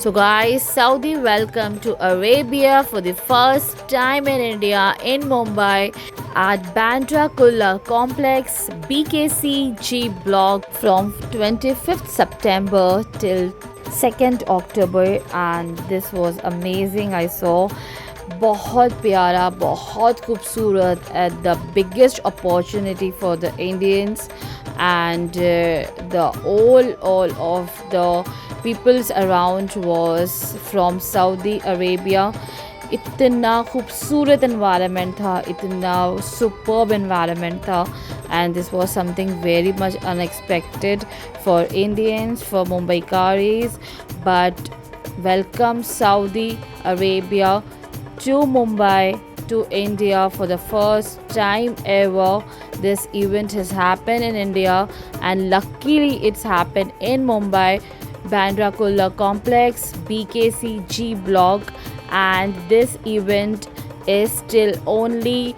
So, guys, Saudi welcome to Arabia for the first time in India in Mumbai at Bandra Kurla Complex BKC G Block from 25th September till 2nd October, and this was amazing. I saw बहुत प्यारा बहुत खूबसूरत at the biggest opportunity for the Indians and the all of the peoples around was from Saudi Arabia. इतना खूबसूरत environment था, इतना superb environment था, and this was something very much unexpected for Indians, for Mumbaikaris. But welcome Saudi Arabia to Mumbai, to India for the first time ever. This event has happened in India, and luckily it's happened in Mumbai, Bandra Kurla Complex, BKC G Block, and this event is till only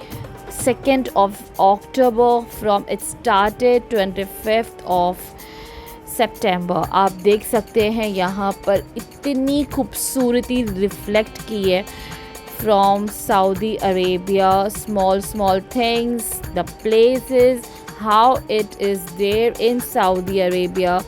2nd of October. From it started 25th of सितंबर. आप देख सकते हैं यहाँ पर इतनी खूबसूरती reflect की है from Saudi Arabia. Small things, the places, how it is there in Saudi Arabia,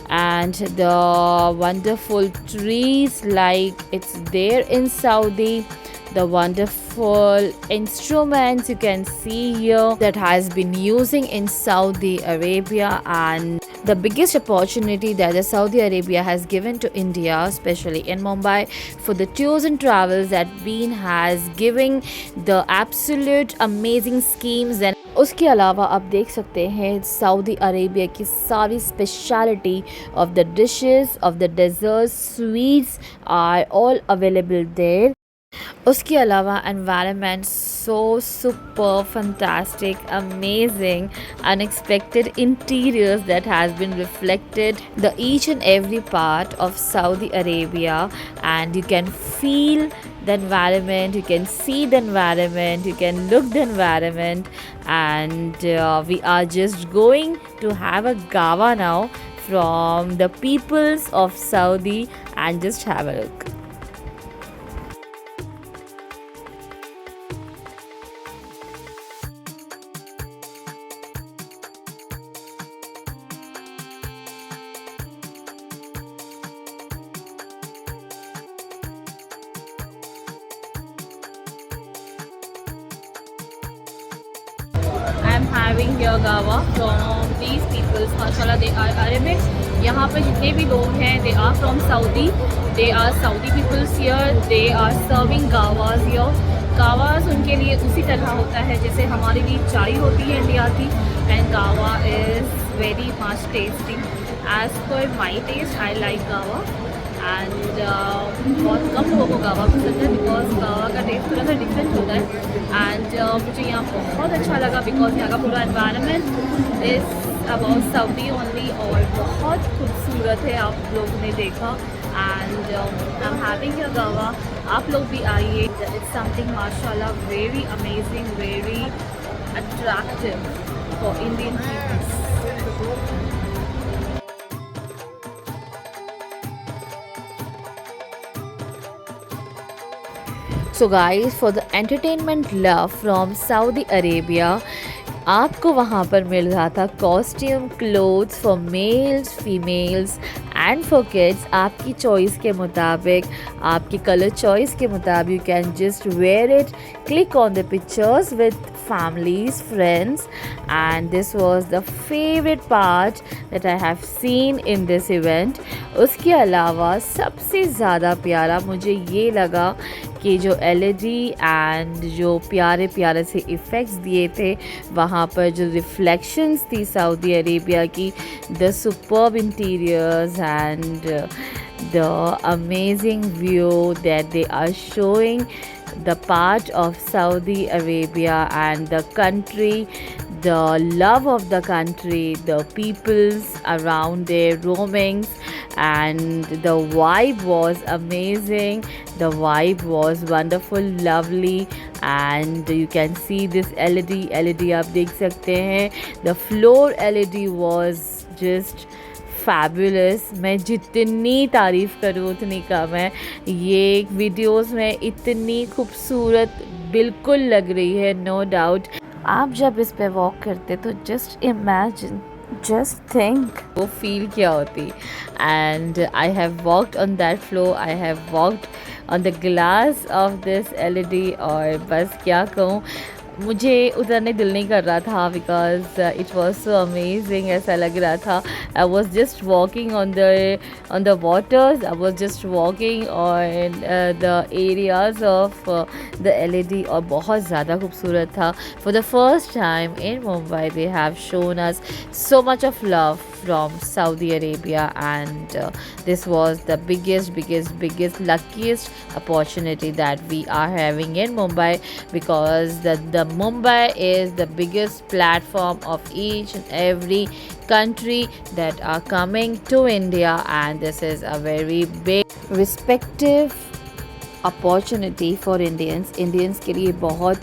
and the wonderful trees like it's there in Saudi, the wonderful instruments you can see here that has been using in Saudi Arabia, and the biggest opportunity that the Saudi Arabia has given to India, especially in Mumbai, for the tours and travels that been has giving the absolute amazing schemes. And उसके अलावा आप देख सकते हैं Saudi Arabia की सारी speciality of the dishes of the desert sweets are all available there. उसके अलावा environment so super fantastic amazing unexpected interiors that has been reflected the each and every part of Saudi Arabia, and you can feel the environment, you can see the environment, you can look the environment, and we are just going to have a gawa now from the peoples of Saudi, and just have a look. I am having here gawa from these peoples. Mashallah, they are Arabic. यहाँ पे जितने भी लोग हैं, they are from Saudi. They are Saudi peoples here. They are serving gawas here. गावास उनके लिए उसी तरह होता है जैसे हमारे लिए चाय होती है इंडिया की. And gawa is very much tasty. As per my taste, I like gawa. And बहुत कम लोगों को गावा पसंद है बिकॉज गावा का टेस्ट थोड़ा सा डिफरेंट होता है. एंड मुझे यहाँ बहुत अच्छा लगा बिकॉज यहाँ का पूरा environment is about Saudi only और बहुत खूबसूरत है. आप लोगों ने देखा and I am having your गावा. आप लोग भी आइए. इट्स समथिंग माशाल्लाह very amazing, very attractive for Indian peoples. So guys, for the entertainment love from Saudi Arabia, आपको वहाँ पर मिल रहा था costume clothes for males females and for kids. आपकी चॉइस के मुताबिक, आपकी कलर चॉइस के मुताबिक you can just wear it, click on the pictures with families, friends, and this was the favorite part that I have seen in this event. उसके अलावा सबसे ज़्यादा प्यारा मुझे ये लगा कि जो LED एंड जो प्यारे प्यारे से इफ़ेक्ट्स दिए थे वहाँ पर, जो रिफ्लेक्शंस थी सऊदी अरेबिया की, the superb interiors and the amazing view that they are showing, the part of Saudi Arabia and the country, the love of the country, the peoples around their roamings, and the vibe was amazing. The vibe was wonderful, lovely, and you can see this LED आप देख सकते हैं. The floor LED was just fabulous, मैं जितनी तारीफ़ करूँ उतनी कम है। ये वीडियोस में इतनी खूबसूरत बिल्कुल लग रही है, नो डाउट। आप जब इस पे वॉक करते तो जस्ट इमेजिन, जस्ट थिंक वो फील क्या होती। And I have walked on that floor, I have walked on the glass of this LED, और बस क्या कहूँ, मुझे उतरने दिल नहीं कर रहा था because it was so amazing. ऐसा लग रहा था I was just walking on the waters, I was just walking on the areas of the LED, और बहुत ज़्यादा खूबसूरत था। For the first time in Mumbai they have shown us so much of love from Saudi Arabia, and this was the biggest luckiest opportunity that we are having in Mumbai, because the Mumbai is the biggest platform of each and every country that are coming to India, and this is a very big respective opportunity for Indians के लिए बहुत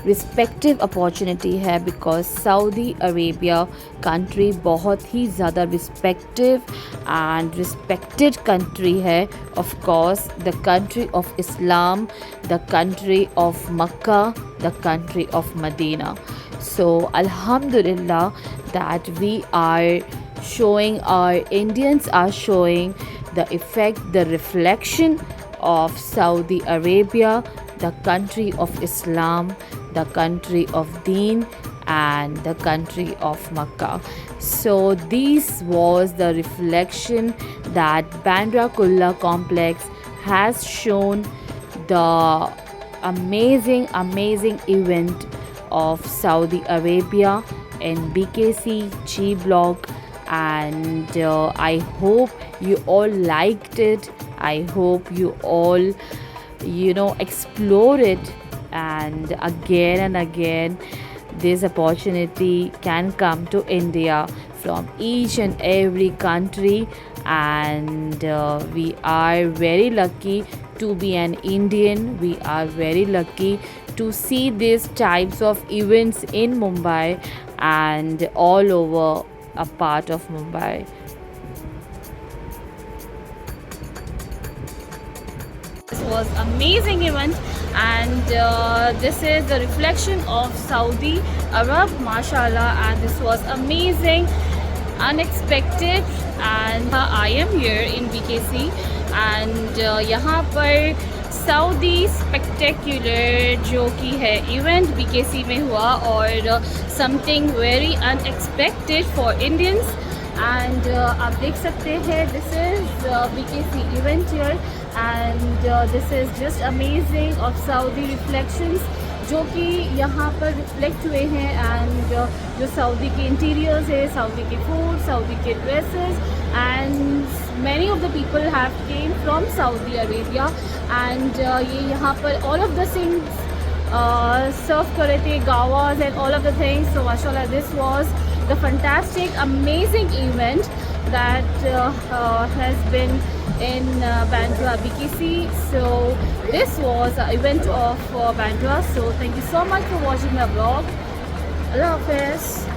respective opportunity है, because Saudi Arabia country बहुत ही ज़्यादा respective and respected country है। Of course the country of Islam, the country of Mecca, the country of Medina. So अल्हम्दुलिल्लाह that we are showing, our Indians are showing the effect, the reflection of Saudi Arabia, the country of Islam, the country of Deen, and the country of Makkah. So this was the reflection that Bandra Kurla complex has shown, the amazing event of Saudi Arabia in BKC G Block. And I hope you all liked it. I hope you all explore it, and again this opportunity can come to India from each and every country, and we are very lucky to be an Indian. We are very lucky to see these types of events in Mumbai and all over a part of Mumbai. This was amazing event, and this is the reflection of Saudi Arab, mashallah, and this was amazing, unexpected, and I am here in BKC, and यहाँ पर Saudi spectacular जो कि है event BKC में हुआ, और something very unexpected for Indians. And आप देख सकते हैं this is BKC event here, and this is just amazing of Saudi reflections जो कि यहाँ पर रिफ्लेक्ट हुए हैं, एंड जो सऊदी के इंटीरियर्स है, सऊदी के फूड, सऊदी के dresses, and many of the people have came from Saudi Arabia, and ये यहाँ पर all of the things serve कर रहे थे, gawas and all of the things. So mashallah, this was the fantastic amazing event that has been in Bandra BKC. So this was an event of Bandra. So thank you so much for watching my vlog. Allah Hafiz.